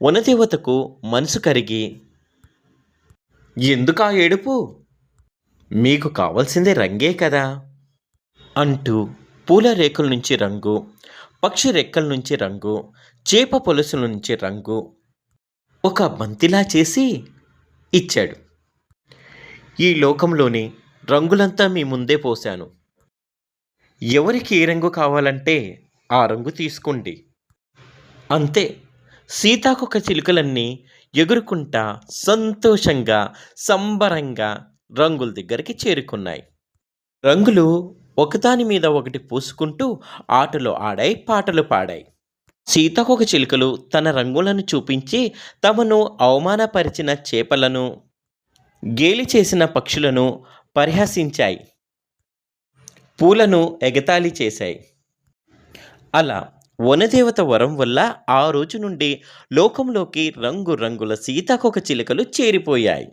వనదేవతకు మనసు కరిగి, ఎందుకా ఏడుపు? మీకు కావాల్సిందే రంగే కదా అంటూ పూల రేకుల నుంచి రంగు, పక్షి రెక్కల నుంచి రంగు, చేప పొలుసుల నుంచి రంగు ఒక బంతిలా చేసి ఇచ్చాడు. ఈ లోకంలోని రంగులంతా మీ ముందే పోశాను. ఎవరికి ఏ రంగు కావాలంటే ఆ రంగు తీసుకోండి. అంతే. సీతాకొక చిలుకలన్నీ ఎగురుకుంటా సంతోషంగా, సంబరంగా రంగుల దగ్గరికి చేరుకున్నాయి. రంగులు ఒకదాని మీద ఒకటి పూసుకుంటూ ఆటలు ఆడాయి, పాటలు పాడాయి. సీతాకోక చిలుకలు తన రంగులను చూపించి తమను అవమానపరిచిన చేపలను, గేలి చేసిన పక్షులను పరిహసించాయి. పూలను ఎగతాళి చేశాయి. అలా వనదేవత వరం వల్ల ఆ రోజు నుండి లోకంలోకి రంగు రంగుల సీతాకోక చిలుకలు చేరిపోయాయి.